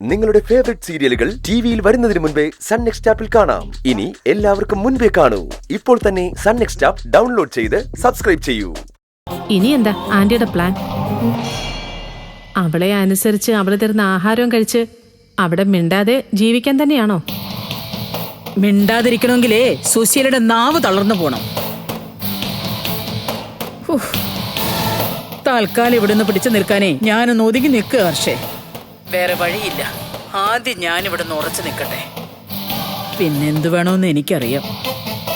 നിങ്ങളുടെ ഫേവറേറ്റ് സീരിയലുകൾ ടിവിയിൽ വരുന്നതിന് മുൻപേ സൺ നെക്സ്റ്റ് ആപ്പിൽ കാണാം. ഇനി എല്ലാവർക്കും മുൻപേ കാണൂ. ഇപ്പോൾ തന്നെ സൺ നെക്സ്റ്റ് ആപ്പ് ഡൗൺലോഡ് ചെയ്ത് സബ്സ്ക്രൈബ് ചെയ്യൂ. ഇനി എന്താ ആന്റിയുടെ പ്ലാൻ? അവളെ അനുസരിച്ച് അവള് തരുന്ന ആഹാരവും കഴിച്ച് അവിടെ മിണ്ടാതെ ജീവിക്കാൻ തന്നെയാണോ? മിണ്ടാതിരിക്കണമെങ്കിലേ സുശീലയുടെ നാവ് തളർന്നു പോണം. തൽക്കാലം ഇവിടുന്ന് പിടിച്ചു നിൽക്കാനേ ഞാനൊന്ന് ഒതുങ്ങി നിൽക്കുക. ഹർഷേ, വേറെ വഴിയില്ല. ആദ്യം ഞാനിവിടുന്ന് ഉറച്ചു നിൽക്കട്ടെ, പിന്നെന്തു വേണമെന്ന് എനിക്കറിയാം.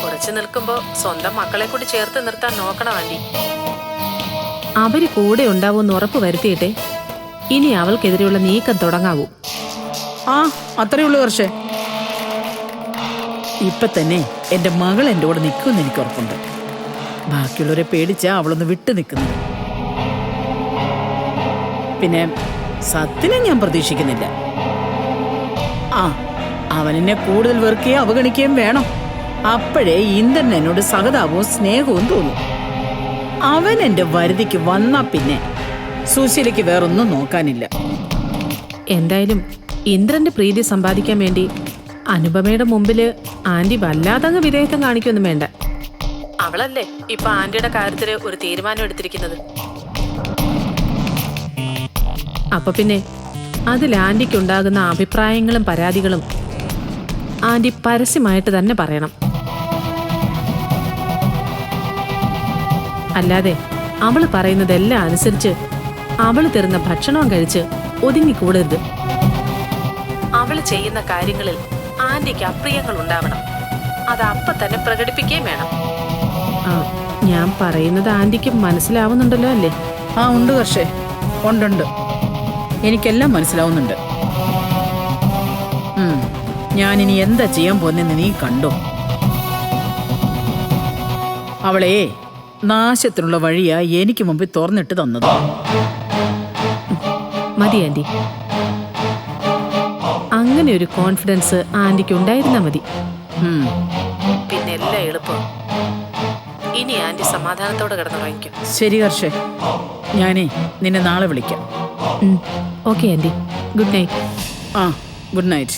ഉറച്ചു നിൽക്കുമ്പോ സ്വന്തം മക്കളെ കൂടി ചേർത്ത് നിർത്താൻ നോക്കണം ആന്റി. അവര് കൂടെ ഉണ്ടാവുമെന്ന് ഉറപ്പ് വരുത്തിയിട്ടെ ഇനി അവൾക്കെതിരെയുള്ള നീക്കം തുടങ്ങാവൂ. ആ, അത്രയേ ഉള്ളൂ ഹർഷേ. ഇപ്പൊ തന്നെ എന്റെ മകൾ എന്റെ കൂടെ നിൽക്കുമെന്ന് എനിക്ക് ഉറപ്പുണ്ട്. ബാക്കിയുള്ളവരെ പേടിച്ചാ അവളൊന്ന് വിട്ടു നിൽക്കുന്നു. പിന്നെ സത്യനെ ഞാൻ പ്രതീക്ഷിക്കുന്നില്ല. അവനെന്നെ കൂടുതൽ വെറുക്കുകയും അവഗണിക്കുകയും വേണം. അപ്പോഴേ ഇന്ദ്രൻ എന്നോട് സഹതാപവും സ്നേഹവും തോന്നും. അവൻ എന്റെ വരുതിക്ക് വന്നാ പിന്നെ സുശീലയ്ക്ക് വേറൊന്നും നോക്കാനില്ല. എന്തായാലും ഇന്ദ്രന്റെ പ്രീതി സമ്പാദിക്കാൻ വേണ്ടി അനുപമയുടെ മുമ്പില് ആന്റി വല്ലാതങ്ങ് വിധേയത്വം കാണിക്കൊന്നും വേണ്ട. അവളല്ലേ ഇപ്പൊ ആന്റിയുടെ കാര്യത്തില് ഒരു തീരുമാനം എടുത്തിരിക്കുന്നത്. അപ്പൊ പിന്നെ അതിൽ ആന്റിക്കുണ്ടാകുന്ന അഭിപ്രായങ്ങളും പരാതികളും ആന്റി പരസ്യമായിട്ട് തന്നെ പറയണം. അല്ലാതെ അവള് പറയുന്നതെല്ലാം അനുസരിച്ച് അവള് തരുന്ന ഭക്ഷണവും കഴിച്ച് ഒതുങ്ങിക്കൂടരുത്. അവള് ചെയ്യുന്ന കാര്യങ്ങളിൽ ആന്റിക്ക് അപ്രിയങ്ങൾ ഉണ്ടാവണം. അത് അപ്പൊ തന്നെ പ്രകടിപ്പിക്കുകയും വേണം. ഞാൻ പറയുന്നത് ആന്റിക്ക് മനസ്സിലാവുന്നുണ്ടല്ലോ അല്ലേ? ഉണ്ട് ഹർഷേ, ഉണ്ടുണ്ട്. എനിക്കെല്ലാം മനസ്സിലാവുന്നുണ്ട്. ഞാനിനി എന്താ ചെയ്യാൻ പോകുന്നെന്ന് നീ കണ്ടോ? അവളെ നാശത്തിനുള്ള വഴിയാ എനിക്ക് മുമ്പിൽ തുറന്നിട്ട് തന്നത്. മതി ആന്റി, അങ്ങനെ ഒരു കോൺഫിഡൻസ് ആന്റിക്ക് ഉണ്ടായിരുന്നാ മതി. പിന്നെ എല്ലാം എളുപ്പം. ഇനി ആന്റി സമാധാനത്തോടെ കിടന്നുറങ്ങിക്കും. ശരി ഹർഷേ, ഞാനേ നിന്നെ നാളെ വിളിക്കാം. Okay aunty, good night. Good night.